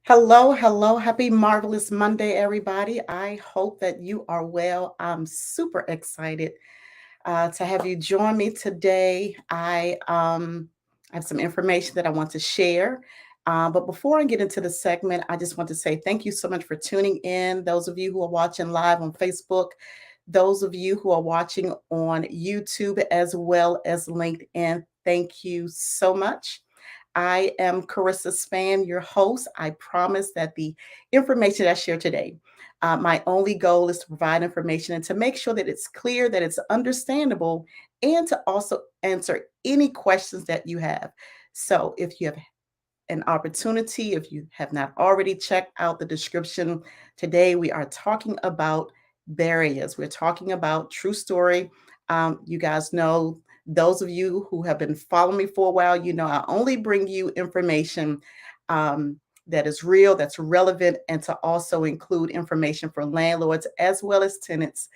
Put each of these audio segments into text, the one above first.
Hello, hello. Happy marvelous Monday, everybody. I hope that you are well. I'm super excited to have you join me today. I have some information that I want to share. But before I get into the segment, I just want to say thank you so much for tuning in. Those of you who are watching live on Facebook, those of you who are watching on YouTube as well as LinkedIn, thank you so much. I am Karissa Spann, your host. I promise that the information I share today, my only goal is to provide information and to make sure that it's clear, that it's understandable, and to also answer any questions that you have. So if you have an opportunity, if you have not already checked out the description, today we are talking about barriers. We're talking about true story. You guys know, those of you who have been following me for a while, you know I only bring you information um, that is real, that's relevant, and to also include information for landlords as well as tenants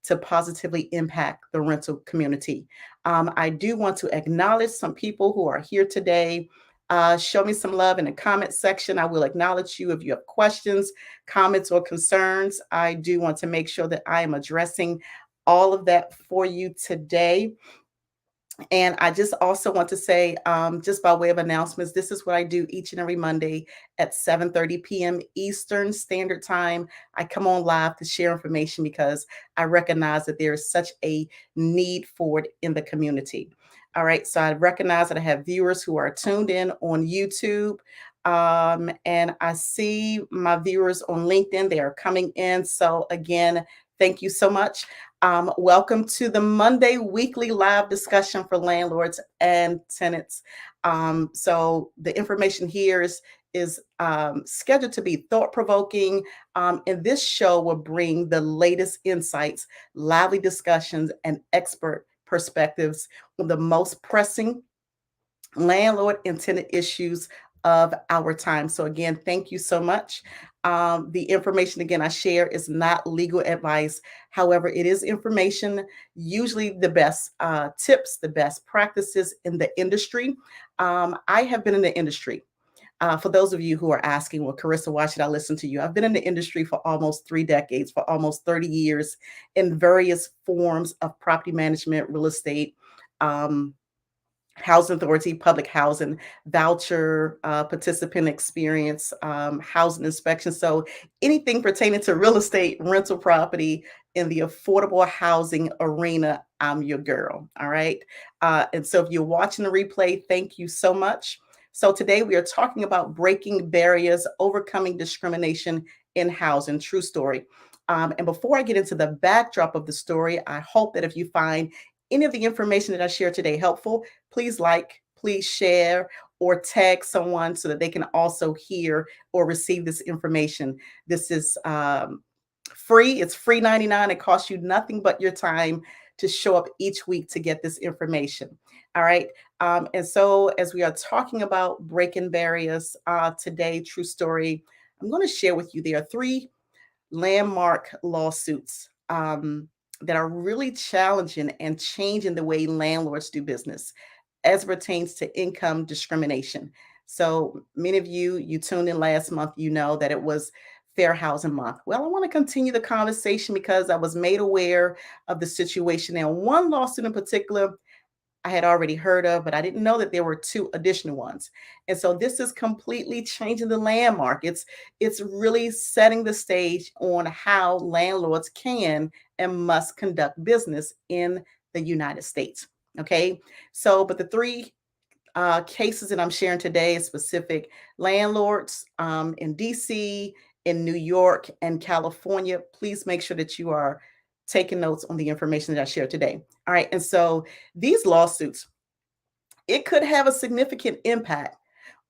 to positively impact the rental community. I do want to acknowledge some people who are here today. Show me some love in the comment section. I will acknowledge you if you have questions, comments, or concerns. I do want to make sure that I am addressing all of that for you today. And I just also want to say, just by way of announcements, this is what I do each and every Monday at 7:30 p.m. Eastern Standard Time. I come on live to share information because I recognize that there is such a need for it in the community. All right, so I recognize that I have viewers who are tuned in on YouTube. And I see my viewers on LinkedIn, they are coming in. So, again, thank you so much. Welcome to the Monday weekly live discussion for landlords and tenants. So the information here is scheduled to be thought provoking, and this show will bring the latest insights, lively discussions, and expert perspectives on the most pressing landlord and tenant issues of our time. So, again, thank you so much. The information, again, I share is not legal advice. However, it is information, usually the best tips, the best practices in the industry. I have been in the industry. For those of you who are asking, well, Karissa, why should I listen to you? I've been in the industry for almost 3 decades, for almost 30 years in various forms of property management, real estate, um, housing authority, public housing, voucher, participant experience, housing inspection. So anything pertaining to real estate, rental property in the affordable housing arena, I'm your girl. All right. And so if you're watching the replay, thank you so much. So today we are talking about breaking barriers, overcoming discrimination in housing. True story. And before I get into the backdrop of the story, I hope that if you find any of the information that I share today helpful, please like, please share, or tag someone so that they can also hear or receive this information. This is free. It's free 99. It costs you nothing but your time to show up each week to get this information. All right. And so, as we are talking about breaking barriers today, true story, I'm going to share with you there are three landmark lawsuits that are really challenging and changing the way landlords do business as it pertains to income discrimination. So many of you tuned in last month, you know that it was Fair Housing Month. Well, I want to continue the conversation because I was made aware of the situation. And one lawsuit in particular I had already heard of, but I didn't know that there were two additional ones. And so this is completely changing the landmark. It's really setting the stage on how landlords can and must conduct business in the United States. Okay. So, but the three cases that I'm sharing today is specific landlords in DC, in New York, and California. Please make sure that you are taking notes on the information that I share today. All right. And so these lawsuits, it could have a significant impact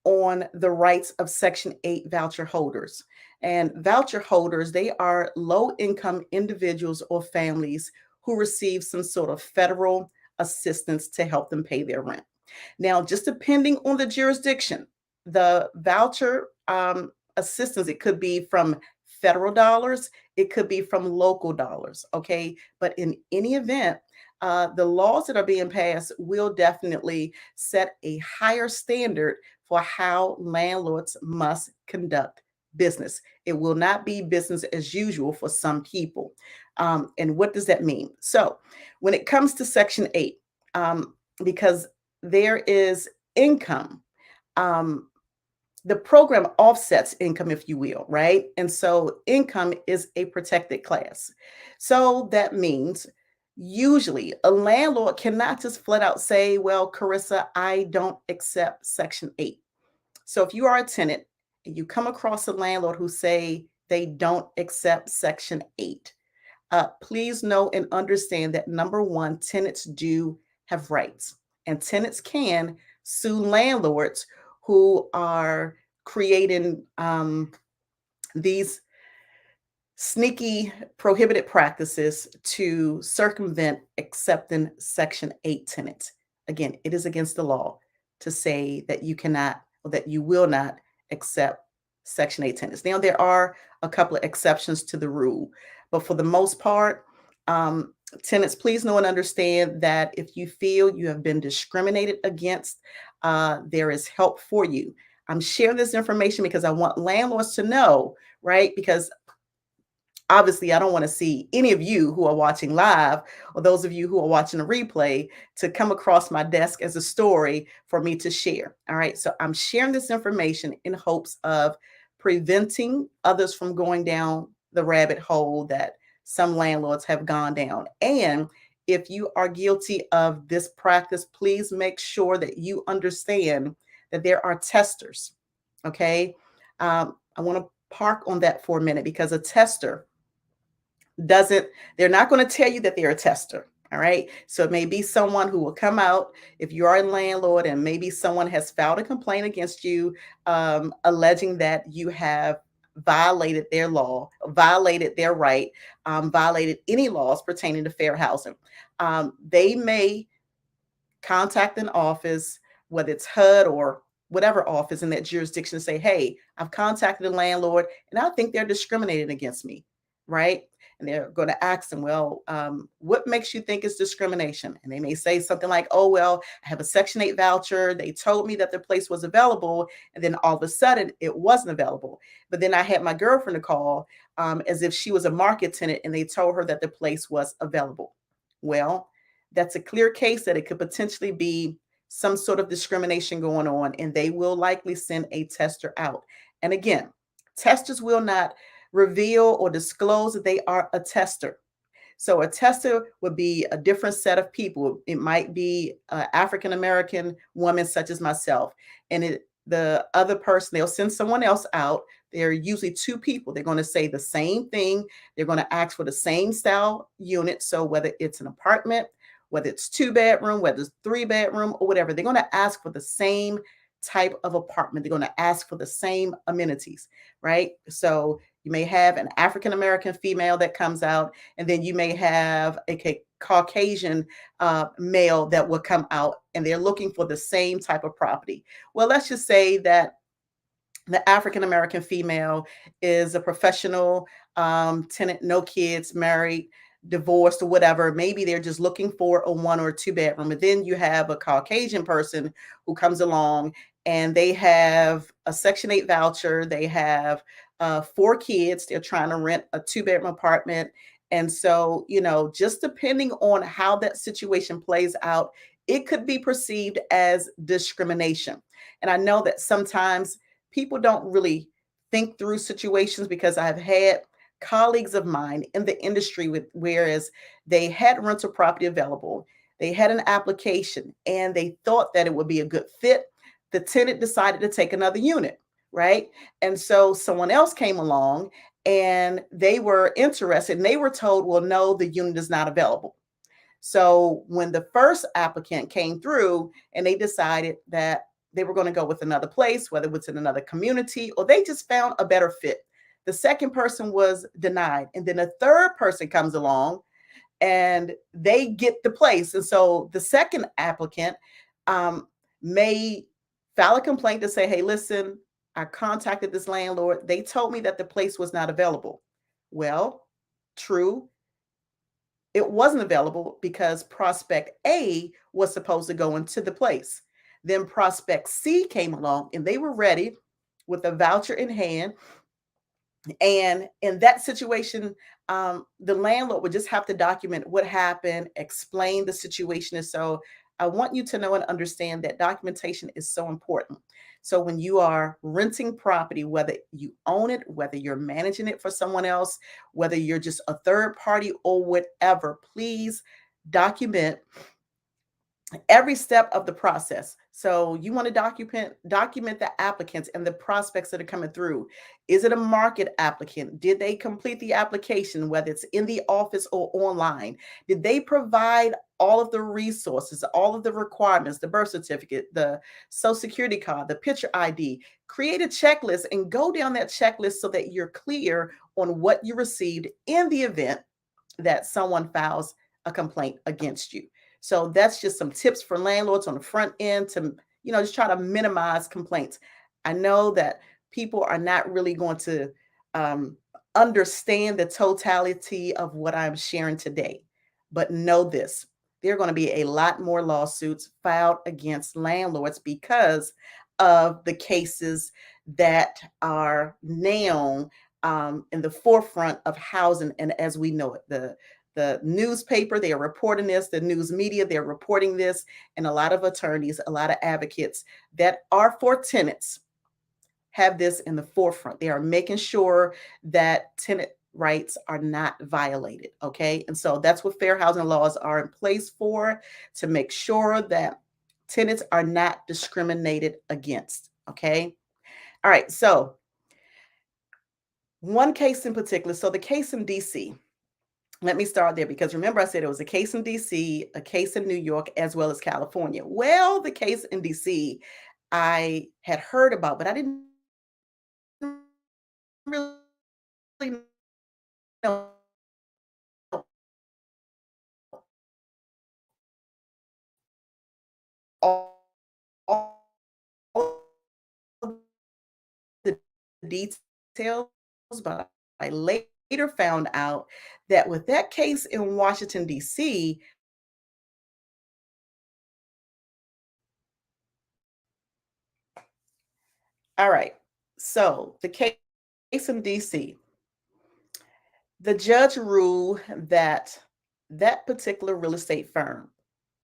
on the rights of Section 8 voucher holders. And voucher holders, they are low income individuals or families who receive some sort of federal assistance to help them pay their rent. Now, just depending on the jurisdiction, the voucher assistance, it could be from federal dollars, it could be from local dollars, okay? But in any event, the laws that are being passed will definitely set a higher standard for how landlords must conduct business. It will not be business as usual for some people. And what does that mean? So, when it comes to Section 8, because there is income, um, the program offsets income, if you will, right? And so income is a protected class. So that means usually a landlord cannot just flat out say, well, Karissa, I don't accept Section 8. So if you are a tenant and you come across a landlord who say they don't accept Section 8, please know and understand that number one, tenants do have rights, and tenants can sue landlords who are creating these sneaky prohibited practices to circumvent accepting Section 8 tenants. Again, it is against the law to say that you cannot or that you will not accept Section 8 tenants. Now, there are a couple of exceptions to the rule, but for the most part, tenants, please know and understand that if you feel you have been discriminated against, there is help for you. I'm sharing this information because I want landlords to know, right? Because obviously I don't want to see any of you who are watching live or those of you who are watching a replay to come across my desk as a story for me to share. All right. So I'm sharing this information in hopes of preventing others from going down the rabbit hole that some landlords have gone down. And if you are guilty of this practice, please make sure that you understand that there are testers. Okay. I want to park on that for a minute because a tester doesn't, they're not going to tell you that they're a tester. All right. So it may be someone who will come out if you are a landlord and maybe someone has filed a complaint against you, alleging that you have violated their law, violated their right, violated any laws pertaining to fair housing. They may contact an office, whether it's HUD or whatever office in that jurisdiction, say, hey, I've contacted the landlord and I think they're discriminating against me, right? And they're going to ask them, well, what makes you think it's discrimination? And they may say something like, oh, well, I have a Section 8 voucher. They told me that the place was available. And then all of a sudden it wasn't available. But then I had my girlfriend to call as if she was a market tenant and they told her that the place was available. Well, that's a clear case that it could potentially be some sort of discrimination going on, and they will likely send a tester out. And again, testers will not reveal or disclose that they are a tester. So a tester would be a different set of people. It might be an African American woman such as myself, and the other person, they'll send someone else out. They're usually two people. They're going to say the same thing. They're going to ask for the same style unit. So whether it's an apartment, whether it's 2 bedroom, whether it's 3 bedroom, or whatever, they're going to ask for the same type of apartment. They're going to ask for the same amenities, right? So you may have an African American female that comes out, and then you may have a Caucasian male that will come out, and they're looking for the same type of property. Well, let's just say that the African American female is a professional tenant, no kids, married, divorced, or whatever. Maybe they're just looking for a 1 or 2 bedroom. And then you have a Caucasian person who comes along and they have a Section 8 voucher. They have 4 kids. They're trying to rent a 2 bedroom apartment. And so, just depending on how that situation plays out, it could be perceived as discrimination. And I know that sometimes people don't really think through situations because I've had colleagues of mine in the industry with whereas they had rental property available, they had an application and they thought that it would be a good fit. The tenant decided to take another unit, right? And so someone else came along and they were interested and they were told, well, no, the unit is not available. So when the first applicant came through and they decided that they were going to go with another place, whether it was in another community or they just found a better fit, the second person was denied. And then a third person comes along and they get the place. And so the second applicant may file a complaint to say, hey, listen, I contacted this landlord. They told me that the place was not available. Well, true, it wasn't available because prospect A was supposed to go into the place. Then prospect C came along and they were ready with a voucher in hand And in that situation, the landlord would just have to document what happened, explain the situation. And so I want you to know and understand that documentation is so important. So when you are renting property, whether you own it, whether you're managing it for someone else, whether you're just a third party or whatever, please document every step of the process. So you want to document the applicants and the prospects that are coming through. Is it a market applicant? Did they complete the application, whether it's in the office or online? Did they provide all of the resources, all of the requirements, the birth certificate, the social security card, the picture ID? Create a checklist and go down that checklist so that you're clear on what you received in the event that someone files a complaint against you. So that's just some tips for landlords on the front end to, just try to minimize complaints. I know that people are not really going to um, understand the totality of what I'm sharing today, but know this: there are going to be a lot more lawsuits filed against landlords because of the cases that are now in the forefront of housing. And as we know it, the newspaper, they are reporting this, the news media, they're reporting this, and a lot of attorneys, a lot of advocates that are for tenants have this in the forefront. They are making sure that tenant rights are not violated. Okay. And so that's what fair housing laws are in place for, to make sure that tenants are not discriminated against. Okay. All right. So, one case in particular. So, the case in DC, let me start there because remember, I said it was a case in DC, a case in New York, as well as California. Well, the case in DC, I had heard about, but I didn't really know all the details, but I later found out that with that case in Washington, D.C., all right, so the case in D.C., the judge ruled that that particular real estate firm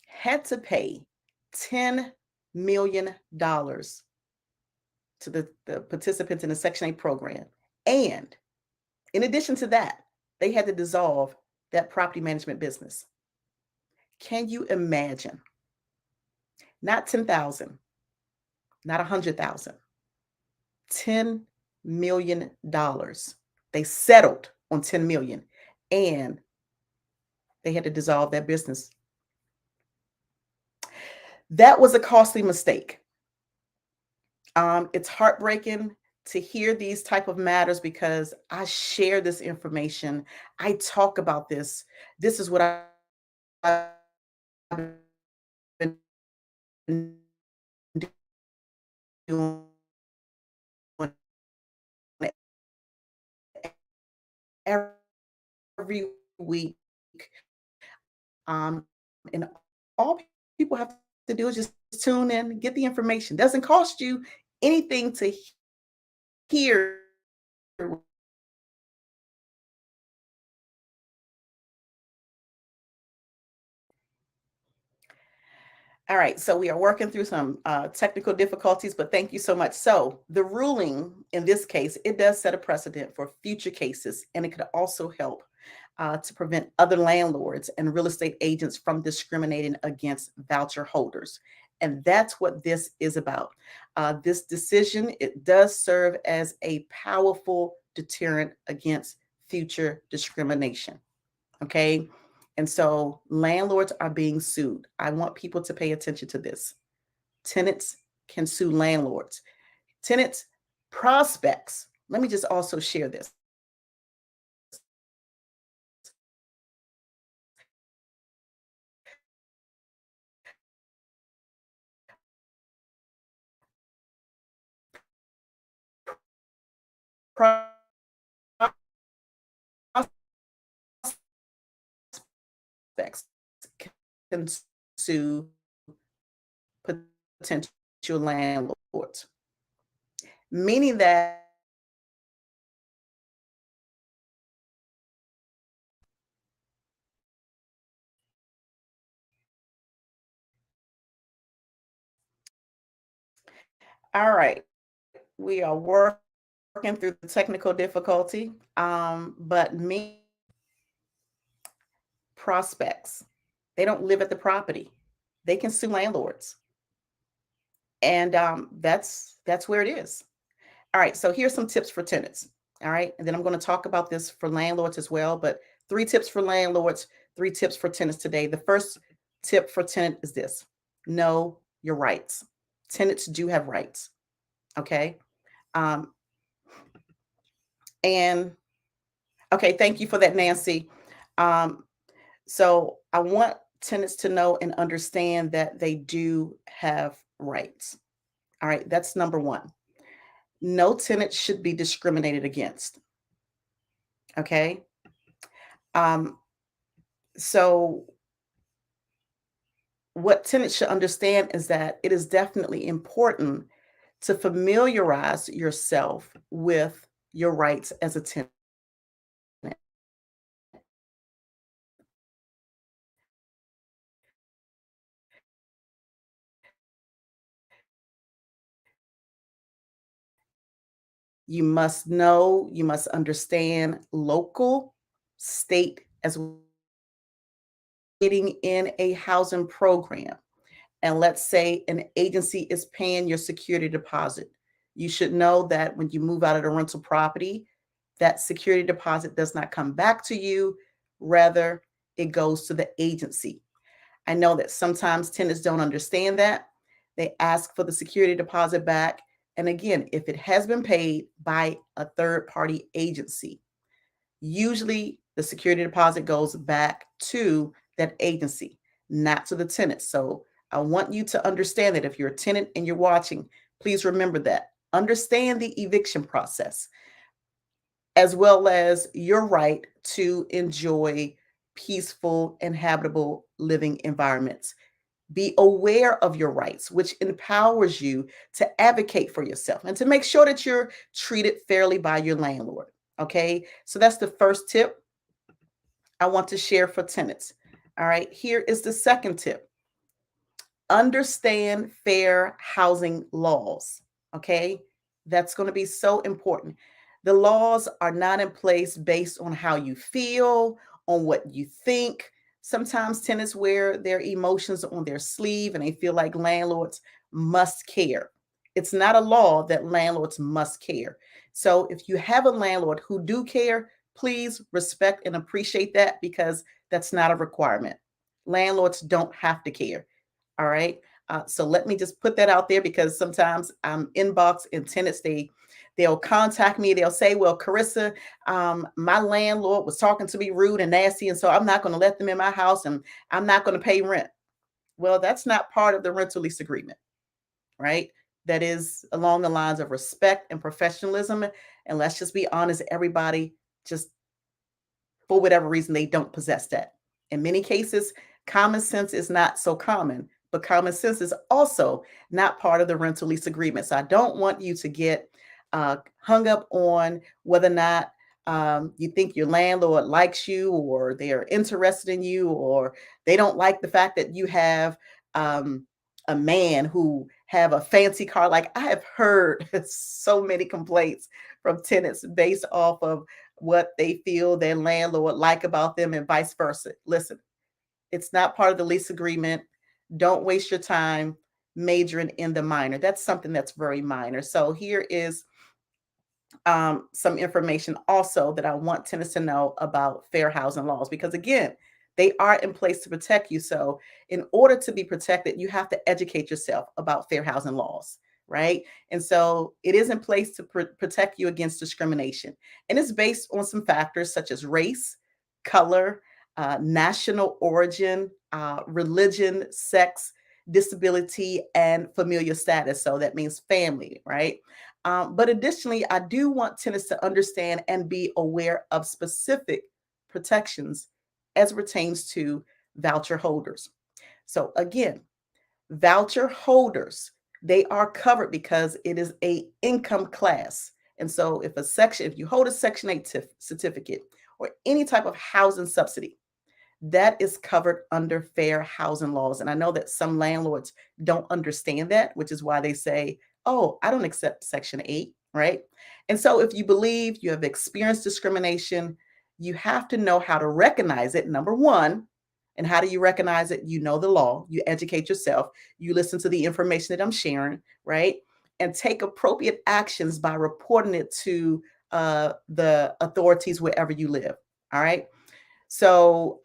had to pay $10 million to the participants in the Section 8 program. And in addition to that, they had to dissolve that property management business. Can you imagine? Not 10,000, not 100,000, $10 million. They settled on 10 million and they had to dissolve that business. That was a costly mistake. It's heartbreaking to hear these type of matters because I share this information. I talk about this. This is what I've been doing every week. Um, and all people have to do is just tune in, get the information. Doesn't cost you anything to hear. All right, so we are working through some technical difficulties, but thank you so much. So the ruling in this case, it does set a precedent for future cases, and it could also help to prevent other landlords and real estate agents from discriminating against voucher holders. And that's what this is about. This decision, it does serve as a powerful deterrent against future discrimination. Okay. And so landlords are being sued. I want people to pay attention to this. Tenants can sue landlords. Tenants prospects. Let me just also share this. Prospects can sue potential landlords, meaning that All right. We are working through the technical difficulty. But me prospects, they don't live at the property. They can sue landlords. And that's where it is. All right, so here's some tips for tenants. All right, and then I'm going to talk about this for landlords as well, but 3 tips for landlords, 3 tips for tenants today. The first tip for tenant is this: know your rights. Tenants do have rights. Okay. Um, and okay, thank you for that, Nancy. Um, so I want tenants to know and understand that they do have rights. All right, that's number one. No tenant should be discriminated against. Okay. Um, so what tenants should understand is that it is definitely important to familiarize yourself with your rights as a tenant. You must know, you must understand local, state, as well as getting in a housing program. And let's say an agency is paying your security deposit. You should know that when you move out of the rental property, that security deposit does not come back to you. Rather, it goes to the agency. I know that sometimes tenants don't understand that. They ask for the security deposit back. And again, if it has been paid by a third party agency, usually the security deposit goes back to that agency, not to the tenant. So I want you to understand that if you're a tenant and you're watching, please remember that. Understand the eviction process as well as your right to enjoy peaceful and habitable living environments. Be aware of your rights, which empowers you to advocate for yourself and to make sure that you're treated fairly by your landlord. Okay, so that's the first tip I want to share for tenants. All right, here is the second tip: understand fair housing laws. Okay, that's going to be so important. The laws are not in place based on how you feel, on what you think. Sometimes tenants wear their emotions on their sleeve and they feel like landlords must care. It's not a law that landlords must care. So if you have a landlord who do care, please respect and appreciate that, because that's not a requirement. Landlords don't have to care. All right. So let me just put that out there, because sometimes I'm inbox and tenants, they'll contact me. They'll say, well, Karissa, my landlord was talking to me rude and nasty, and so I'm not going to let them in my house and I'm not going to pay rent. Well, that's not part of the rental lease agreement, right? That is along the lines of respect and professionalism. And let's just be honest, everybody just, for whatever reason, they don't possess that. In many cases, common sense is not so common, but common sense is also not part of the rental lease agreement. So I don't want you to get hung up on whether or not you think your landlord likes you, or they are interested in you, or they don't like the fact that you have a man who have a fancy car. Like, I have heard so many complaints from tenants based off of what they feel their landlord like about them and vice versa. Listen, it's not part of the lease agreement. Don't waste your time majoring in the minor. That's something that's very minor. So here is some information also that I want tenants to know about fair housing laws, because again, they are in place to protect you. So in order to be protected, you have to educate yourself about fair housing laws, right? And so it is in place to protect you against discrimination. And it's based on some factors such as race, color, national origin, religion, sex, disability, and familial status. So that means family, right? But additionally, I do want tenants to understand and be aware of specific protections as it pertains to voucher holders. So again, voucher holders, they are covered because it is a income class. And so if you hold a Section 8 certificate or any type of housing subsidy, that is covered under fair housing laws. And I know that some landlords don't understand that, which is why they say, oh, I don't accept Section 8, right? And so if you believe you have experienced discrimination, you have to know how to recognize it, number one. And how do you recognize it? You know the law, you educate yourself, you listen to the information that I'm sharing, right? And take appropriate actions by reporting it to the authorities wherever you live. All right. So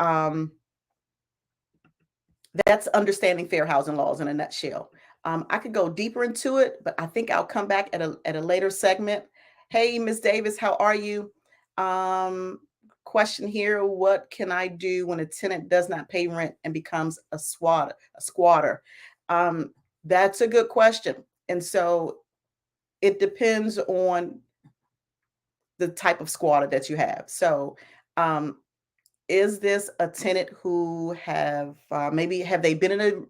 that's understanding fair housing laws in a nutshell. I could go deeper into it, but I think I'll come back at a later segment. Hey, Miss Davis, how are you? Um, Question here: what can I do when a tenant does not pay rent and becomes a squatter? A squatter. Um, that's a good question, and so it depends on the type of squatter that you have. So, um, is this a tenant who have maybe have they been in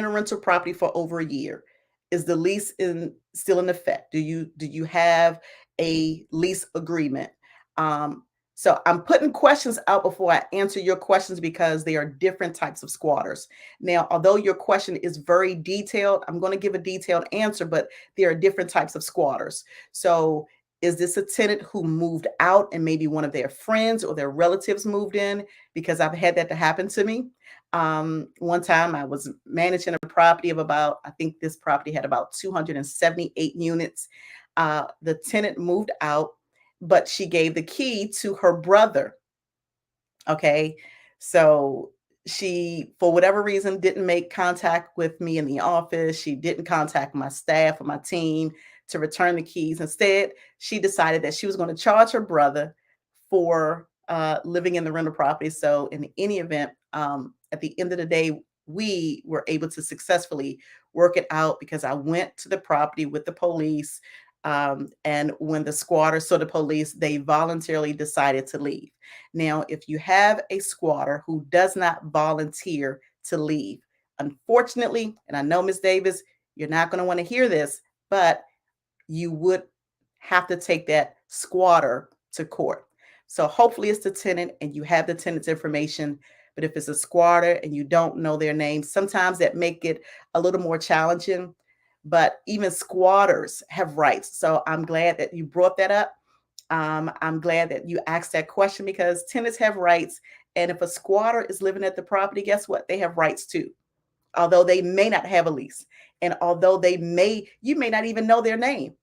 a rental property for over a year? Is the lease in still in effect? Do you have a lease agreement? Um, so I'm putting questions out before I answer your questions because they are different types of squatters. Now, although your question is very detailed, I'm going to give a detailed answer, but there are different types of squatters. So is this a tenant who moved out and maybe one of their friends or their relatives moved in? Because I've had that to happen to me. One time I was managing a property of about, I think this property had about 278 units. The tenant moved out, but she gave the key to her brother. Okay. So she, for whatever reason, didn't make contact with me in the office. She didn't contact my staff or my team to return the keys. Instead, she decided that she was going to charge her brother for living in the rental property. So, in any event, at the end of the day, we were able to successfully work it out because I went to the property with the police. And when the squatter saw the police, they voluntarily decided to leave. Now, if you have a squatter who does not volunteer to leave, unfortunately, and I know, Miss Davis, you're not going to want to hear this, but you would have to take that squatter to court. So hopefully it's the tenant and you have the tenant's information. But if it's a squatter and you don't know their name, sometimes that make it a little more challenging. But even squatters have rights. So I'm glad that you brought that up. I'm glad that you asked that question because tenants have rights. And if a squatter is living at the property, guess what? They have rights too, although they may not have a lease. And although you may not even know their name.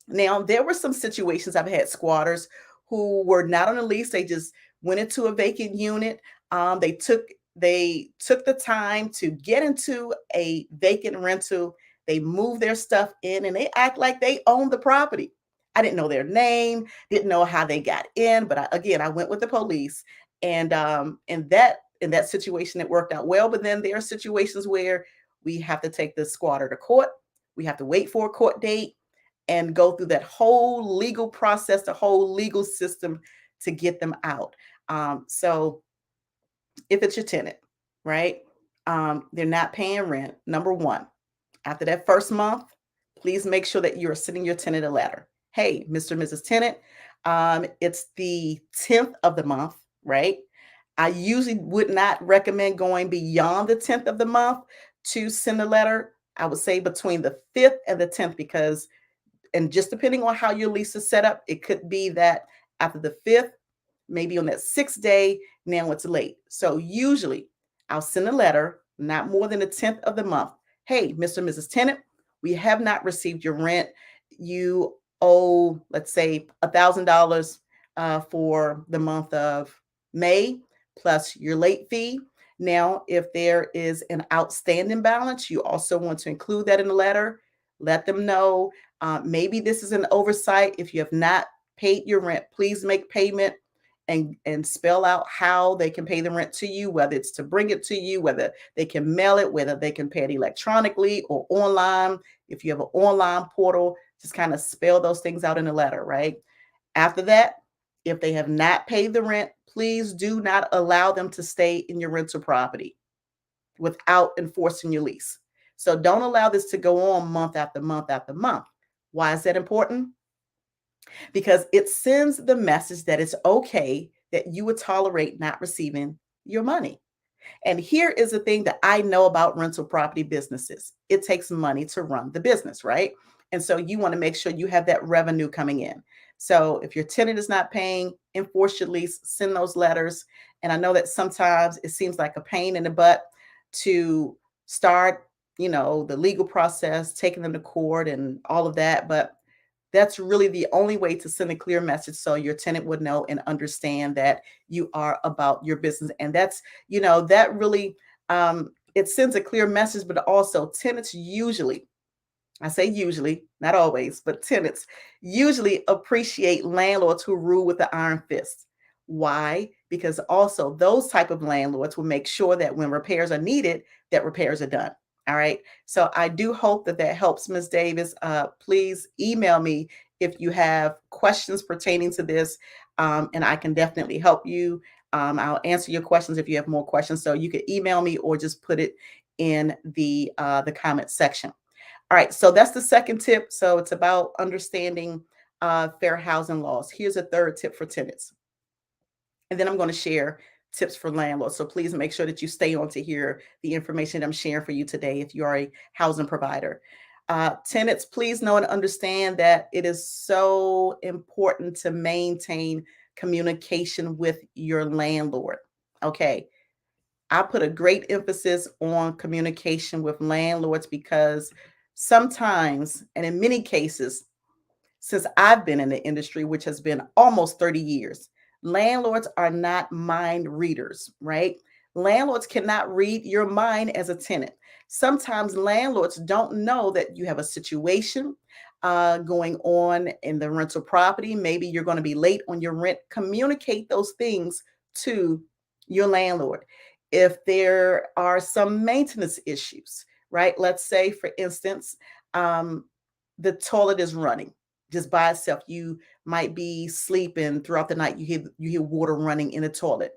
Now, there were some situations I've had squatters who were not on a lease. They just went into a vacant unit. They took the time to get into a vacant rental. They moved their stuff in and they act like they own the property. I didn't know their name, didn't know how they got in, but again, I went with the police, and in that situation, it worked out well. But then there are situations where we have to take the squatter to court. We have to wait for a court date and go through that whole legal process, the whole legal system to get them out. So if it's your tenant, right? They're not paying rent. Number one, after that first month, please make sure that you're sending your tenant a letter. Hey, Mr. and Mrs. Tenant, it's the 10th of the month, right? I usually would not recommend going beyond the 10th of the month to send a letter. I would say between the 5th and the 10th because and just depending on how your lease is set up, it could be that after the 5th, maybe on that 6th day, now it's late. So usually I'll send a letter, not more than the 10th of the month. Hey, Mr. and Mrs. Tenant, we have not received your rent. You owe, let's say, $1,000 for the month of May plus your late fee. Now, if there is an outstanding balance, you also want to include that in the letter. Let them know. Maybe this is an oversight. If you have not paid your rent, please make payment and spell out how they can pay the rent to you, whether it's to bring it to you, whether they can mail it, whether they can pay it electronically or online. If you have an online portal, just kind of spell those things out in a letter, right? After that, if they have not paid the rent, please do not allow them to stay in your rental property without enforcing your lease. So don't allow this to go on month after month after month. Why is that important? Because it sends the message that it's okay that you would tolerate not receiving your money. And here is the thing that I know about rental property businesses. It takes money to run the business, right? And so you want to make sure you have that revenue coming in. So if your tenant is not paying, enforce your lease, send those letters. And I know that sometimes it seems like a pain in the butt to start, the legal process, taking them to court and all of that. But that's really the only way to send a clear message so your tenant would know and understand that you are about your business. And that's, that really, it sends a clear message, but also tenants usually, I say usually, not always, but tenants usually appreciate landlords who rule with the iron fist. Why? Because also those type of landlords will make sure that when repairs are needed, that repairs are done. All right. So I do hope that that helps, Ms. Davis. Please email me if you have questions pertaining to this, and I can definitely help you. I'll answer your questions if you have more questions. So you can email me or just put it in the comment section. All right, so that's the second tip. So it's about understanding fair housing laws. Here's a third tip for tenants. And then I'm going to share tips for landlords. So please make sure that you stay on to hear the information I'm sharing for you today if you are a housing provider. Tenants, please know and understand that it is so important to maintain communication with your landlord. Okay. I put a great emphasis on communication with landlords because sometimes, and in many cases, since I've been in the industry, which has been almost 30 years, landlords are not mind readers, right? Landlords cannot read your mind as a tenant. Sometimes landlords don't know that you have a situation going on in the rental property. Maybe you're going to be late on your rent. Communicate those things to your landlord. If there are some maintenance issues, right? Let's say, for instance, the toilet is running just by itself. You might be sleeping throughout the night. You hear water running in the toilet.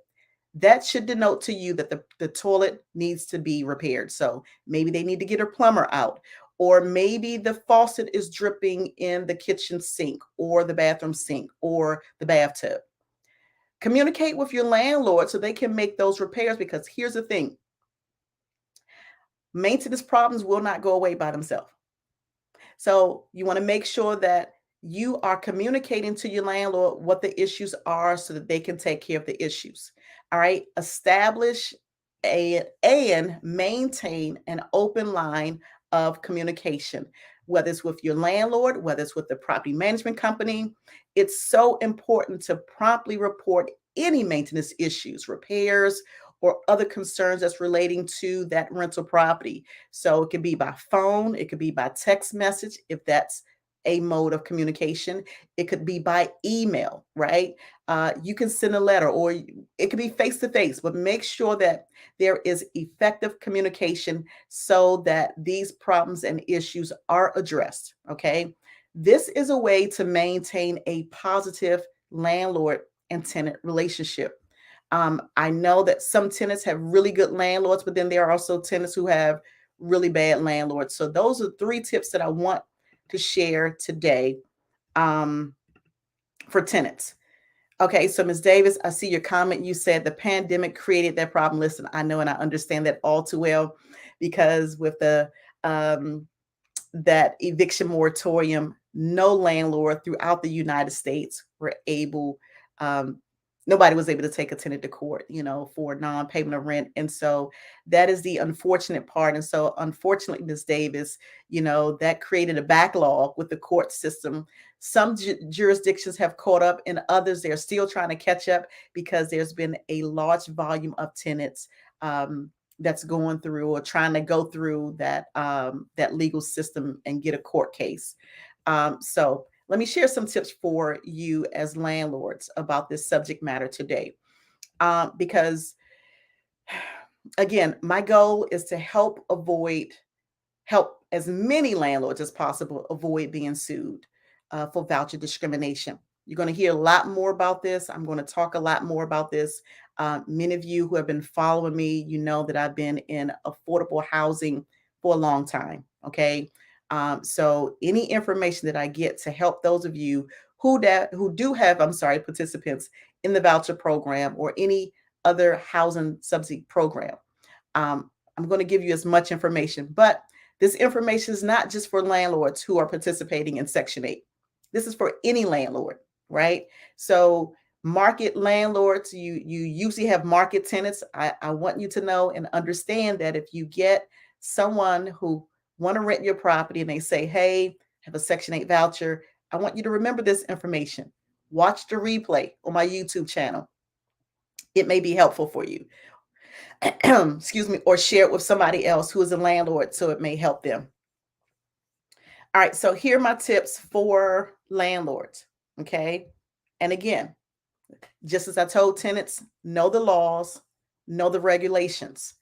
That should denote to you that the toilet needs to be repaired. So maybe they need to get a plumber out, or maybe the faucet is dripping in the kitchen sink or the bathroom sink or the bathtub. Communicate with your landlord so they can make those repairs, because here's the thing: maintenance problems will not go away by themselves. So you want to make sure that you are communicating to your landlord what the issues are so that they can take care of the issues. All right. Establish and maintain an open line of communication, whether it's with your landlord, whether it's with the property management company. It's so important to promptly report any maintenance issues, repairs, or other concerns that's relating to that rental property. So it could be by phone, it could be by text message, if that's a mode of communication. It could be by email, right? You can send a letter, or it could be face to face, but make sure that there is effective communication so that these problems and issues are addressed. Okay. This is a way to maintain a positive landlord and tenant relationship. I know that some tenants have really good landlords, but then there are also tenants who have really bad landlords. So those are three tips that I want to share today, um, for tenants. Okay, so Ms. Davis, I see your comment. You said the pandemic created that problem. Listen, I know and I understand that all too well, because with the um, that eviction moratorium, no landlord throughout the United States were able, um, nobody was able to take a tenant to court, for non-payment of rent. And so that is the unfortunate part. And so unfortunately, Ms. Davis, that created a backlog with the court system. Some jurisdictions have caught up, and others, they're still trying to catch up because there's been a large volume of tenants that's going through or trying to go through that legal system and get a court case. So let me share some tips for you as landlords about this subject matter today, because again, my goal is to help as many landlords as possible avoid being sued for voucher discrimination. You're going to hear a lot more about this. I'm going to talk a lot more about this. Many of you who have been following me, you know that I've been in affordable housing for a long time. Okay. So any information that I get to help those of you who do have, I'm sorry, participants in the voucher program, or any other housing subsidy program. I'm going to give you as much information, but this information is not just for landlords who are participating in Section 8. This is for any landlord, right? So market landlords, you usually have market tenants. I want you to know and understand that if you get someone who want to rent your property and they say, hey, have a Section 8 voucher, I want you to remember this information. Watch the replay on my YouTube channel. It may be helpful for you. Excuse me, or share it with somebody else who is a landlord so it may help them. All right, so here are my tips for landlords, okay? And again, just as I told tenants, know the laws, know the regulations,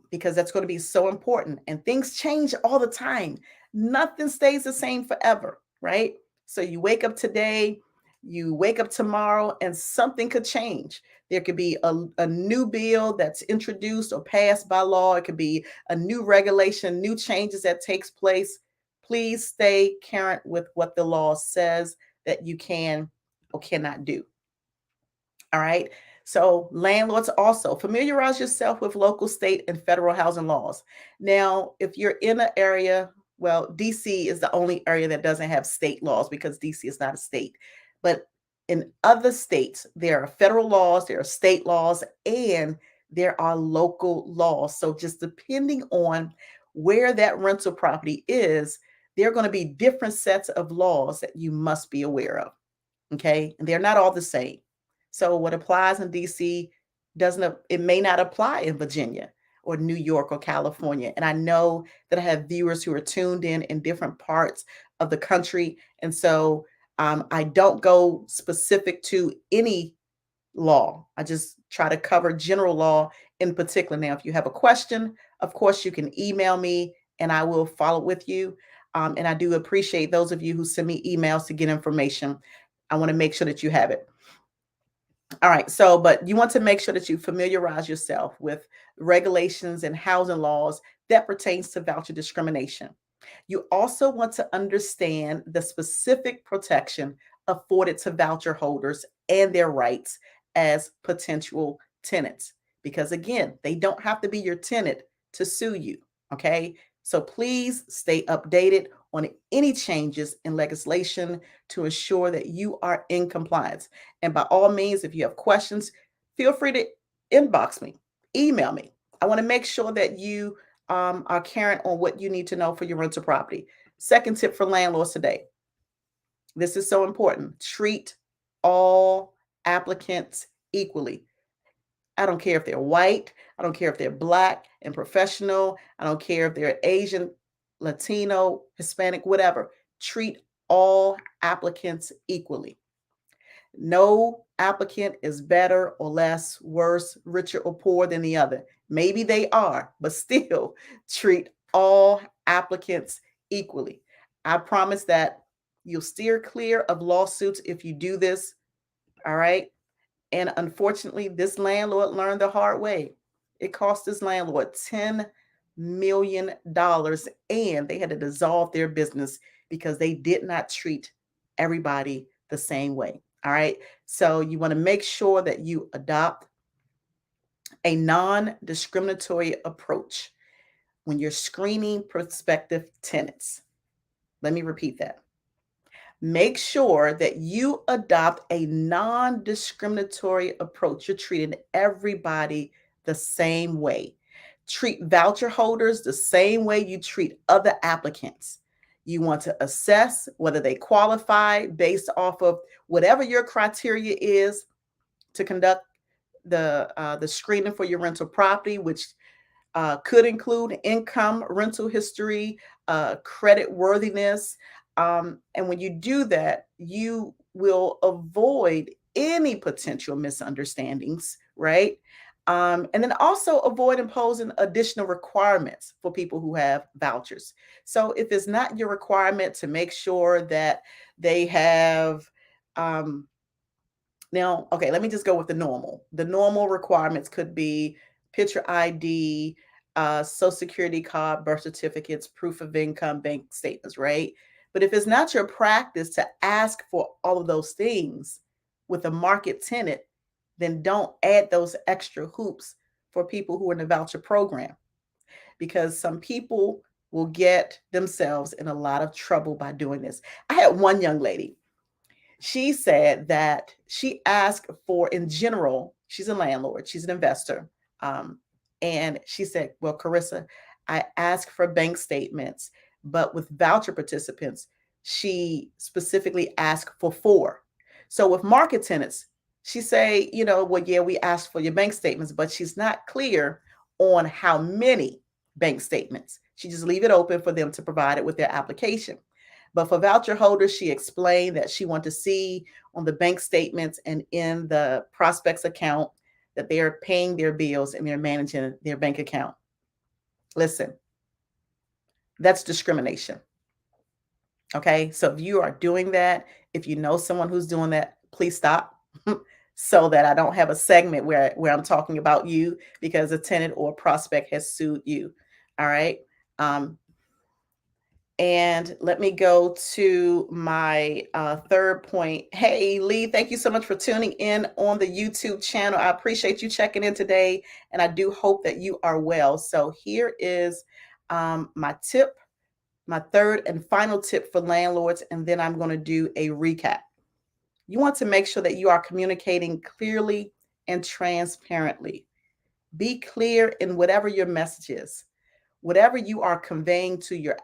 because that's going to be so important. And things change all the time. Nothing stays the same forever, right? So you wake up today, you wake up tomorrow, and something could change. There could be a new bill that's introduced or passed by law. It could be a new regulation, new changes that takes place. Please stay current with what the law says that you can or cannot do. All right. So, landlords also familiarize yourself with local, state, and federal housing laws. Now, if you're in an area, well, DC is the only area that doesn't have state laws because DC is not a state. But in other states, there are federal laws, there are state laws, and there are local laws. So, just depending on where that rental property is, there are going to be different sets of laws that you must be aware of. Okay. And they're not all the same. So what applies in DC doesn't, it may not apply in Virginia or New York or California. And I know that I have viewers who are tuned in different parts of the country. And so I don't go specific to any law. I just try to cover general law in particular. Now, if you have a question, of course, you can email me and I will follow with you. And I do appreciate those of you who send me emails to get information. I want to make sure that you have it. All right. So, but you want to make sure that you familiarize yourself with regulations and housing laws that pertains to voucher discrimination. You also want to understand the specific protection afforded to voucher holders and their rights as potential tenants. Because again, they don't have to be your tenant to sue you. Okay. So please stay updated on any changes in legislation to ensure that you are in compliance. And by all means, if you have questions, feel free to inbox me, email me. I want to make sure that you are current on what you need to know for your rental property. Second tip for landlords today. This is so important. Treat all applicants equally. I don't care if they're white. I don't care if they're black and professional. I don't care if they're Asian, Latino, Hispanic, whatever. Treat all applicants equally. No applicant is better or less, worse, richer or poor than the other. Maybe they are, but still treat all applicants equally. I promise that you'll steer clear of lawsuits if you do this. All right. And unfortunately, this landlord learned the hard way. It cost this landlord $10 million and they had to dissolve their business because they did not treat everybody the same way. All right. So you want to make sure that you adopt a non-discriminatory approach when you're screening prospective tenants. Let me repeat that. Make sure that you adopt a non-discriminatory approach. You're treating everybody the same way. Treat voucher holders the same way you treat other applicants. You want to assess whether they qualify based off of whatever your criteria is to conduct the screening for your rental property, which could include income, rental history, credit worthiness. And when you do that, you will avoid any potential misunderstandings, right? And then also avoid imposing additional requirements for people who have vouchers. So if it's not your requirement to make sure that they have, now, okay, let me just go with the normal. The normal requirements could be picture ID, social security card, birth certificates, proof of income, bank statements, right? But if it's not your practice to ask for all of those things with a market tenant, then don't add those extra hoops for people who are in the voucher program, because some people will get themselves in a lot of trouble by doing this. I had one young lady. She said that she asked for, in general, she's a landlord, she's an investor. Um, and she said, well, Karissa, I asked for bank statements, but with voucher participants, she specifically asked for four. So with market tenants, she say, well, yeah, we asked for your bank statements, but she's not clear on how many bank statements. She just leave it open for them to provide it with their application. But for voucher holders, she explained that she wanted to see on the bank statements and in the prospect's account that they are paying their bills and they're managing their bank account. Listen, that's discrimination. Okay. So if you are doing that, if you know someone who's doing that, please stop. So that I don't have a segment where I'm talking about you because a tenant or prospect has sued you. All right. Um, And let me go to my third point. Hey, Lee, thank you so much for tuning in on the YouTube channel. I appreciate you checking in today, and I do hope that you are well. So here is my tip, my third and final tip for landlords, and then I'm going to do a recap. You want to make sure that you are communicating clearly and transparently. Be clear in whatever your message is, whatever you are conveying to your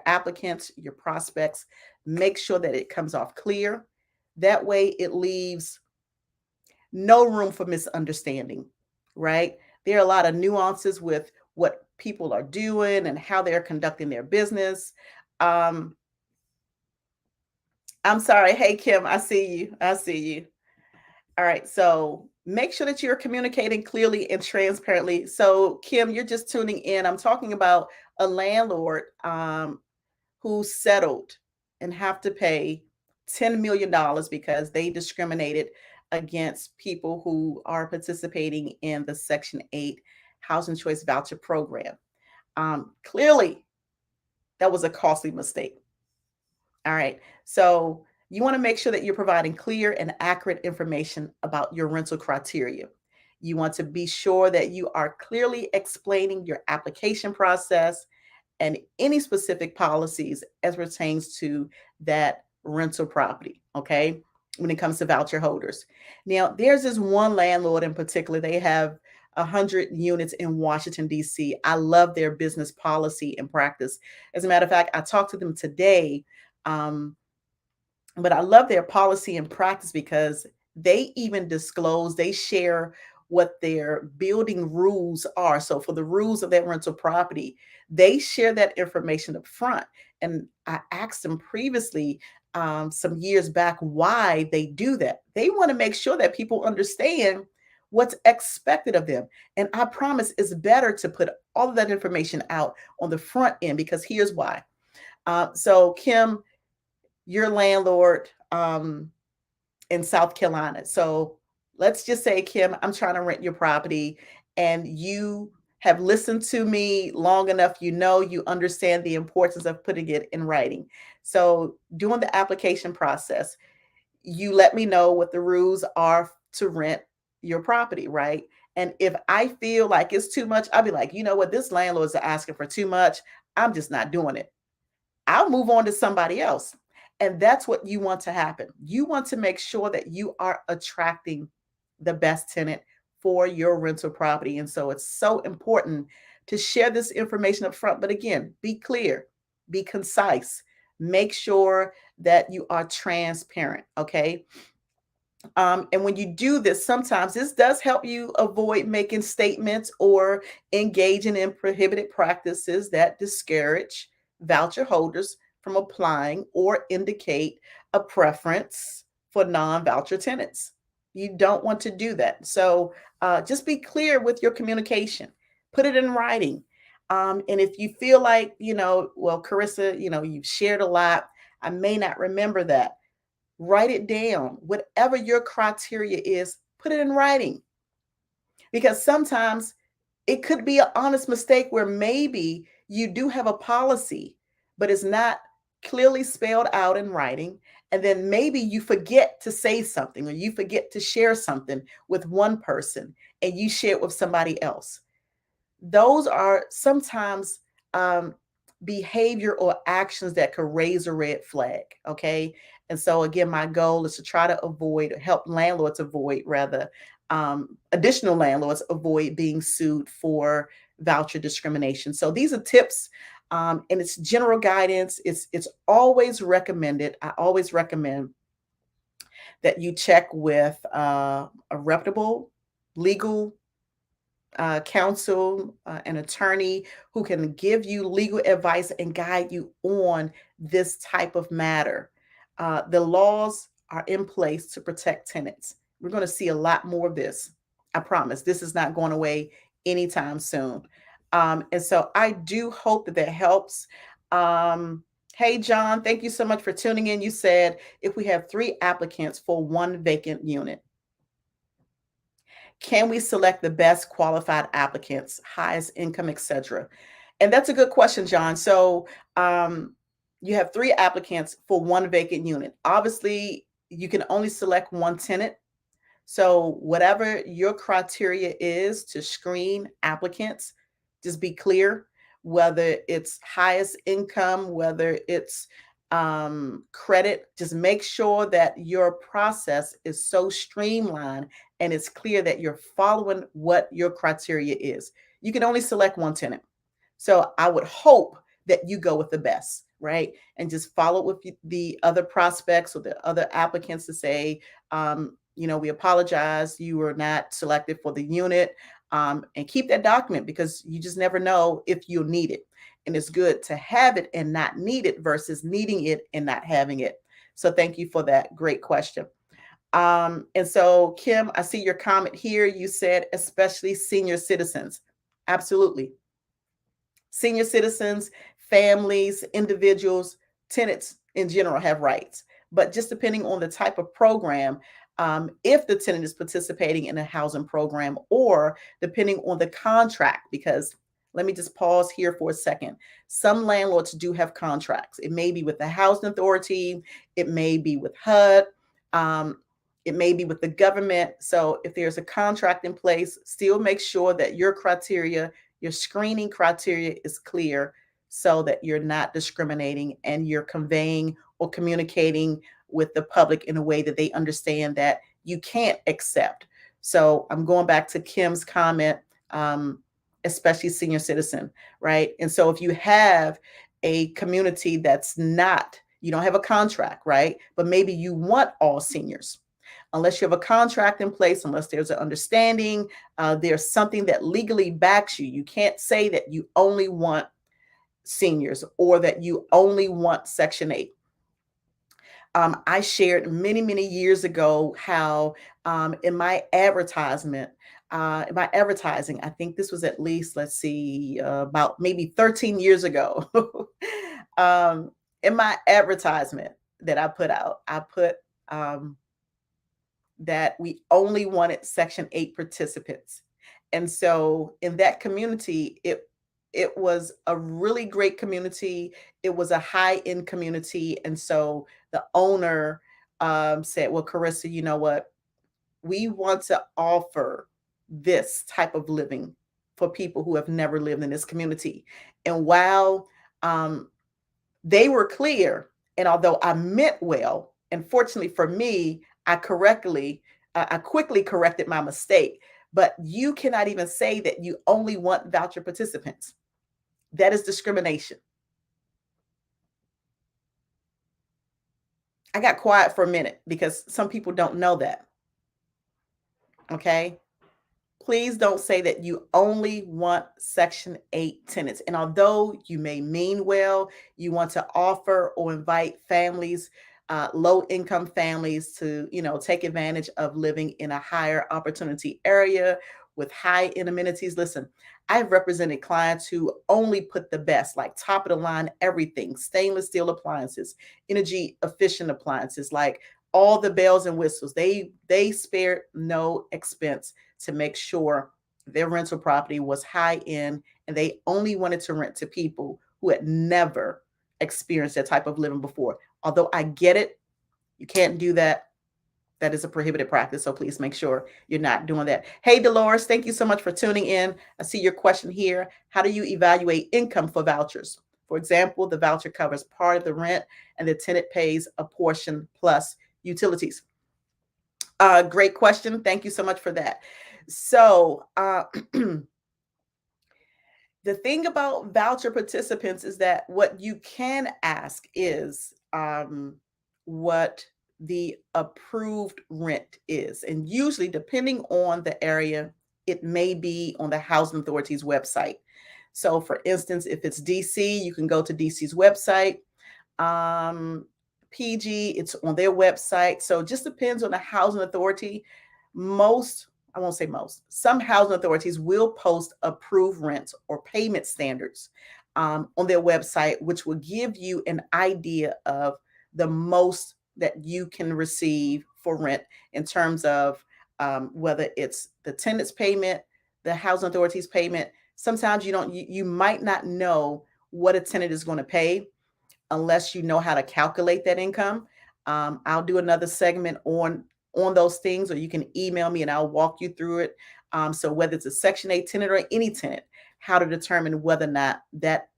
applicants, your prospects. Make sure that it comes off clear. That way it leaves no room for misunderstanding, right? There are a lot of nuances with what people are doing and how they're conducting their business. um I'm sorry. Hey, Kim, I see you. I see you. All right. So make sure that you're communicating clearly and transparently. So, Kim, you're just tuning in. I'm talking about a landlord who settled and have to pay $10 million because they discriminated against people who are participating in the Section 8 Housing Choice Voucher Program. Clearly, that was a costly mistake. All right. So you want to make sure that you're providing clear and accurate information about your rental criteria. You want to be sure that you are clearly explaining your application process and any specific policies as pertains to that rental property. Okay. When it comes to voucher holders. Now, there's this one landlord in particular. They have 100 units in Washington, D.C. I love their business policy and practice. As a matter of fact, I talked to them today. Um, but I love their policy and practice because they even disclose, they share what their building rules are. So for the rules of that rental property, they share that information up front. And I asked them previously, some years back, why they do that. They want to make sure that people understand what's expected of them. And I promise it's better to put all of that information out on the front end, because here's why. So Kim, your landlord in South Carolina. So let's just say, Kim, I'm trying to rent your property and you have listened to me long enough. You understand the importance of putting it in writing. So during the application process, you let me know what the rules are to rent your property, right? And if I feel like it's too much, I'll be like, you know what, this landlord is asking for too much. I'm just not doing it. I'll move on to somebody else. And that's what you want to happen. You want to make sure that you are attracting the best tenant for your rental property. And so it's so important to share this information up front. But again, be clear, be concise, make sure that you are transparent. Okay. And when you do this, sometimes this does help you avoid making statements or engaging in prohibited practices that discourage voucher holders from applying or indicate a preference for non voucher tenants. You don't want to do that. So just be clear with your communication, put it in writing. And if you feel like, well, Karissa, you've shared a lot, I may not remember that. Write it down. Whatever your criteria is, put it in writing. Because sometimes it could be an honest mistake where maybe you do have a policy, but it's not clearly spelled out in writing, and then maybe you forget to say something or you forget to share something with one person and you share it with somebody else. Those are sometimes um, behavior or actions that could raise a red flag. Okay. And so, again, my goal is to try to avoid, or help landlords avoid, rather, additional landlords avoid being sued for voucher discrimination. So, these are tips. And it's general guidance. It's always recommended. I always recommend that you check with a reputable legal counsel, an attorney who can give you legal advice and guide you on this type of matter. The laws are in place to protect tenants. We're going to see a lot more of this. I promise. This is not going away anytime soon. And so I do hope that that helps. Um, hey, John, thank you so much for tuning in. You said if we have 3 applicants for 1 vacant unit, can we select the best qualified applicants, highest income, etc.? And that's a good question, John. So you have 3 applicants for 1 vacant unit. Obviously, you can only select 1 tenant. So whatever your criteria is to screen applicants, just be clear, whether it's highest income, whether it's credit, just make sure that your process is so streamlined and it's clear that you're following what your criteria is. You can only select 1 tenant. So I would hope that you go with the best, right? And just follow with the other prospects or the other applicants to say, we apologize, you were not selected for the unit. And keep that document, because you just never know if you'll need it. And it's good to have it and not need it versus needing it and not having it. So thank you for that great question. And so, Kim, I see your comment here. You said, especially senior citizens. Absolutely. Senior citizens, families, individuals, tenants in general have rights. But just depending on the type of program, if the tenant is participating in a housing program, or depending on the contract, because let me just pause here for a second. Some landlords do have contracts. It may be with the housing authority, it may be with HUD, um, it may be with the government. So if there's a contract in place, still make sure that your criteria, your screening criteria is clear, so that you're not discriminating and you're conveying or communicating with the public in a way that they understand that you can't accept. So I'm going back to Kim's comment, especially senior citizen, right? And so if you have a community that's not, you don't have a contract, right? But maybe you want all seniors. Unless you have a contract in place, unless there's an understanding, there's something that legally backs you. You can't say that you only want seniors or that you only want Section 8. I shared many, many years ago how in my advertisement, in my advertising, I think this was at least, let's see, about maybe 13 years ago. In my advertisement that I put out, I put that we only wanted Section 8 participants. And so in that community, it was a really great community. It was a high-end community. And so the owner said, well, Karissa, you know what? We want to offer this type of living for people who have never lived in this community. And while they were clear, and although I meant well, and fortunately for me, I quickly corrected my mistake. But you cannot even say that you only want voucher participants. That is discrimination. I got quiet for a minute because some people don't know that. Okay. Please don't say that you only want Section 8 tenants. And although you may mean well, you want to offer or invite families, low-income families, to take advantage of living in a higher opportunity area with high-end amenities. Listen, I've represented clients who only put the best, like top of the line, everything, stainless steel appliances, energy efficient appliances, like all the bells and whistles. They spared no expense to make sure their rental property was high end, and they only wanted to rent to people who had never experienced that type of living before. Although I get it, you can't do that. That is a prohibited practice. So please make sure you're not doing that. Hey, Dolores, thank you so much for tuning in. I see your question here. How do you evaluate income for vouchers? For example, the voucher covers part of the rent and the tenant pays a portion plus utilities. Great question. Thank you so much for that. So, the thing about voucher participants is that what you can ask is what the approved rent is. And usually, depending on the area, it may be on the housing authority's website. So, for instance, if it's DC, you can go to DC's website. Um, PG, it's on their website. So, it just depends on the housing authority. Most, I won't say most, some housing authorities will post approved rents or payment standards on their website, which will give you an idea of the most that you can receive for rent in terms of whether it's the tenant's payment, the housing authority's payment. Sometimes you might not know what a tenant is going to pay unless you know how to calculate that income. I'll do another segment on those things, or you can email me and I'll walk you through it. So whether it's a Section 8 tenant or any tenant, how to determine whether or not that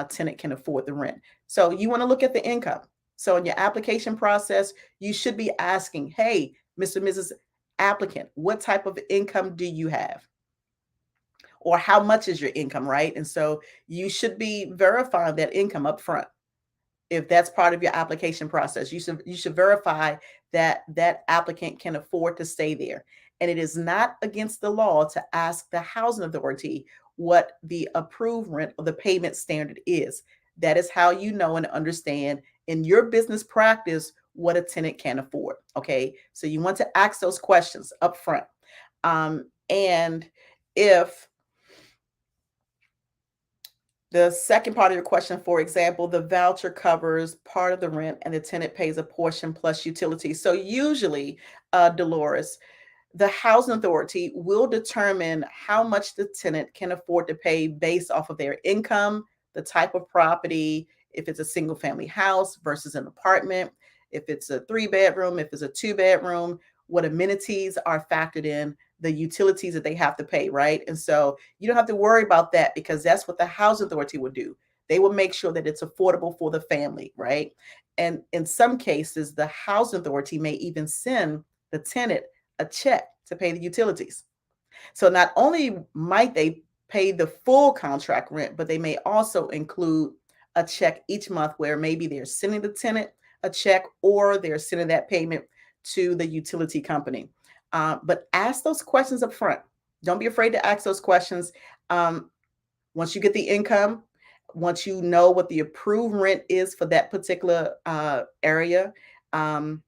tenant can afford the rent. So you want to look at the income. So in your application process, you should be asking, hey, Mr. and Mrs. Applicant, what type of income do you have? Or how much is your income, right? And so you should be verifying that income up front. If that's part of your application process, you should verify that that applicant can afford to stay there. And it is not against the law to ask the housing authority what the approved rent or the payment standard is. That is how you know and understand in your business practice what a tenant can afford. Okay, so you want to ask those questions up front. And if the second part of your question, for example, the voucher covers part of the rent and the tenant pays a portion plus utilities. So usually, Dolores, the housing authority will determine how much the tenant can afford to pay based off of their income, the type of property, if it's a single family house versus an apartment, if it's a 3 bedroom, if it's a 2 bedroom, what amenities are factored in, the utilities that they have to pay, right? And so you don't have to worry about that because that's what the housing authority will do. They will make sure that it's affordable for the family, right? And in some cases, the housing authority may even send the tenant a check to pay the utilities. So not only might they pay the full contract rent, but they may also include a check each month where maybe they're sending the tenant a check or they're sending that payment to the utility company. But ask those questions up front. Don't be afraid to ask those questions. Um, Once you get the income, once you know what the approved rent is for that particular area, um,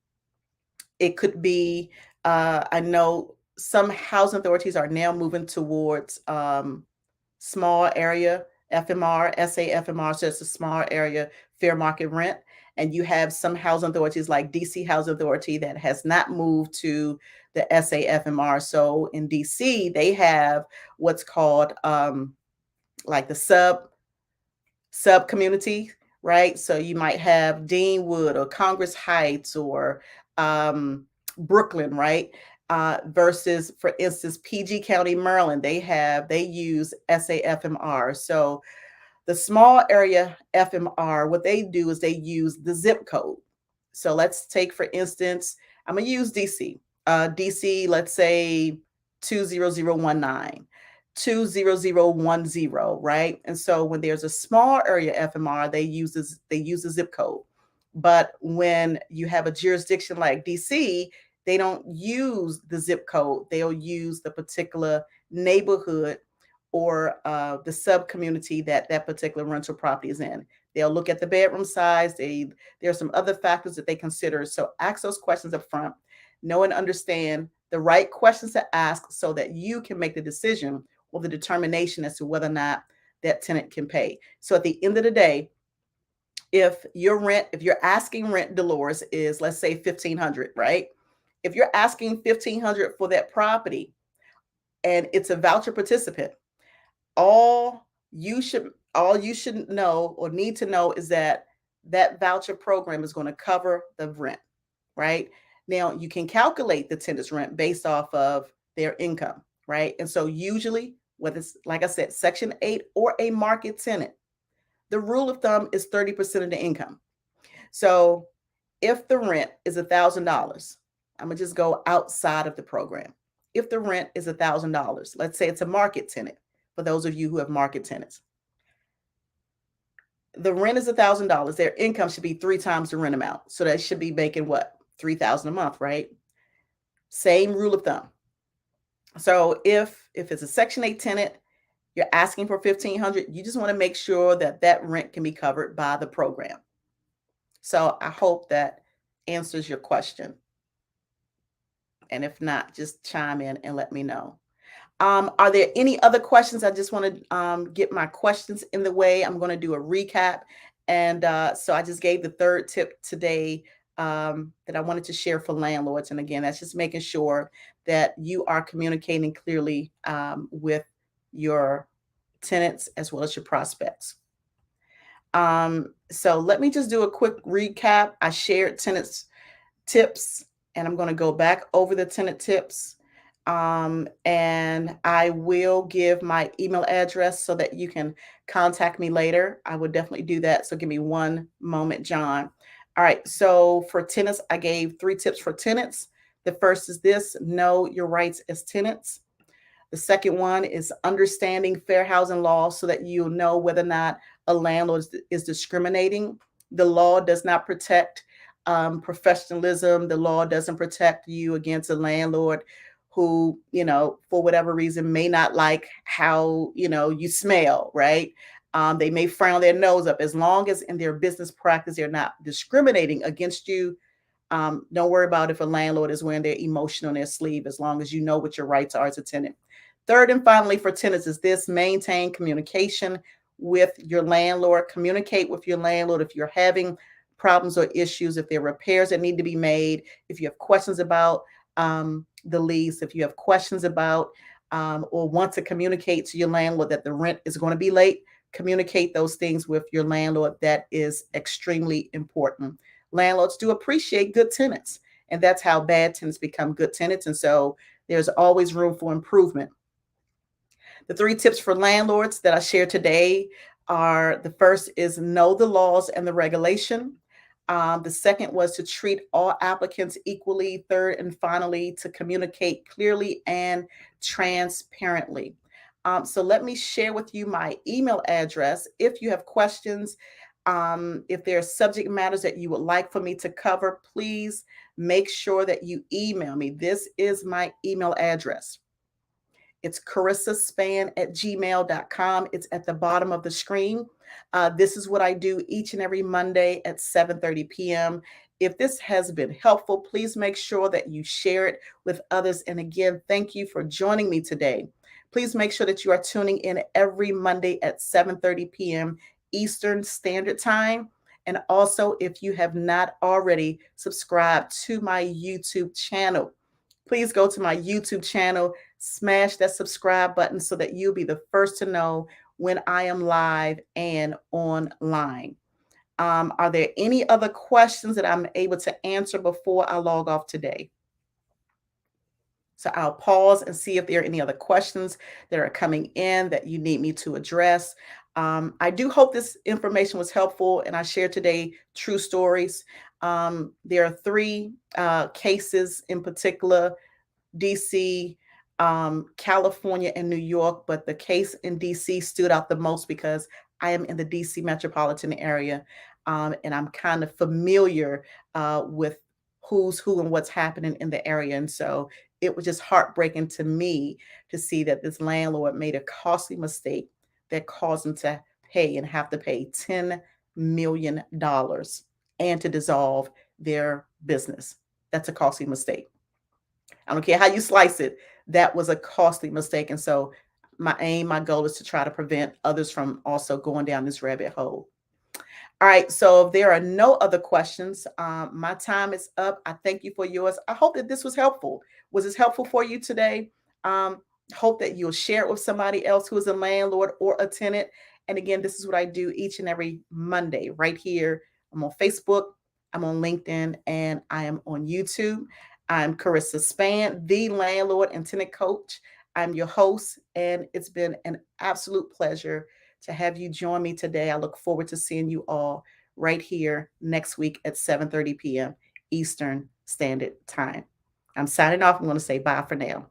it could be, I know some housing authorities are now moving towards small area FMR, SAFMR, so it's a small area fair market rent. And you have some housing authorities like DC Housing Authority that has not moved to the SAFMR. So in DC, they have what's called like the sub community, right? So you might have Deanwood or Congress Heights or Brooklyn, right? Versus, for instance, PG County, Maryland, they use SAFMR. So the small area FMR, what they do is they use the zip code. So let's take, for instance, I'm going to use DC. DC, let's say 20019. 20010, right? And so when there's a small area FMR, they use the zip code. But when you have a jurisdiction like DC, they don't use the zip code. They'll use the particular neighborhood or the sub community that that particular rental property is in. They'll look at the bedroom size. There are some other factors that they consider. So ask those questions up front. Know and understand the right questions to ask so that you can make the decision or the determination as to whether or not that tenant can pay. So at the end of the day, if you're asking rent, Dolores, is, let's say, 1,500, right? If you're asking 1,500 for that property and it's a voucher participant, all you should know or need to know is that that voucher program is going to cover the rent, right? Now, you can calculate the tenant's rent based off of their income, right? And so, usually, whether it's, like I said, Section 8 or a market tenant, the rule of thumb is 30% of the income. So, if the rent is $1,000, I'm going to just go outside of the program. If the rent is $1,000, let's say it's a market tenant, for those of you who have market tenants, the rent is $1,000. Their income should be 3 times the rent amount. So that should be making what? 3,000 a month, right? Same rule of thumb. So if it's a Section 8 tenant, you're asking for 1,500, you just want to make sure that that rent can be covered by the program. So I hope that answers your question. And if not, just chime in and let me know. Are there any other questions? I just want to get my questions in the way. I'm going to do a recap. And so I just gave the third tip today that I wanted to share for landlords. And again, that's just making sure that you are communicating clearly with your tenants as well as your prospects. So let me just do a quick recap. I shared tenants tips, and I'm going to go back over the tenant tips. And I will give my email address so that you can contact me later. I would definitely do that. So give me one moment, John. All right. So for tenants, I gave 3 tips for tenants. The first is this: know your rights as tenants. The second one is understanding fair housing law so that you'll know whether or not a landlord is discriminating. The law does not protect professionalism. The law doesn't protect you against a landlord who, for whatever reason may not like how, you smell, right? They may frown their nose up. As long as in their business practice, they're not discriminating against you. Don't worry about if a landlord is wearing their emotion on their sleeve, as long as you know what your rights are as a tenant. Third and finally for tenants is this: maintain communication with your landlord. Communicate with your landlord if you're having problems or issues, if there are repairs that need to be made, if you have questions about the lease, if you have questions about or want to communicate to your landlord that the rent is going to be late, communicate those things with your landlord. That is extremely important. Landlords do appreciate good tenants, and that's how bad tenants become good tenants. And so there's always room for improvement. The 3 tips for landlords that I share today are: the first is know the laws and the regulation. The second was to treat all applicants equally. Third and finally, to communicate clearly and transparently. So let me share with you my email address. If you have questions, if there are subject matters that you would like for me to cover, please make sure that you email me. This is my email address. It's karissaspann@gmail.com. It's at the bottom of the screen. This is what I do each and every Monday at 7:30 p.m. If this has been helpful, please make sure that you share it with others. And again, thank you for joining me today. Please make sure that you are tuning in every Monday at 7:30 p.m. Eastern Standard Time. And also, if you have not already subscribed to my YouTube channel, please go to my YouTube channel, smash that subscribe button so that you'll be the first to know when I am live and online. Are there any other questions that I'm able to answer before I log off today? So I'll pause and see if there are any other questions that are coming in that you need me to address. I do hope this information was helpful, and I shared today true stories. There are 3 cases in particular: DC, California, and New York. But the case in DC stood out the most because I am in the DC metropolitan area, and I'm kind of familiar with who's who and what's happening in the area. And so it was just heartbreaking to me to see that this landlord made a costly mistake that caused him to pay and have to pay $10 million and to dissolve their business. That's a costly mistake. I don't care how you slice it. That was a costly mistake. And so my goal is to try to prevent others from also going down this rabbit hole. All right. So if there are no other questions, my time is up. I thank you for yours. I hope that this was helpful. Was this helpful for you today? Hope that you'll share it with somebody else who is a landlord or a tenant. And again, this is what I do each and every Monday right here I'm on Facebook, I'm on LinkedIn, and I am on YouTube. I'm Karissa Spann, the landlord and tenant coach. I'm your host, and it's been an absolute pleasure to have you join me today. I look forward to seeing you all right here next week at 7:30 p.m. Eastern Standard Time. I'm signing off. I'm going to say bye for now.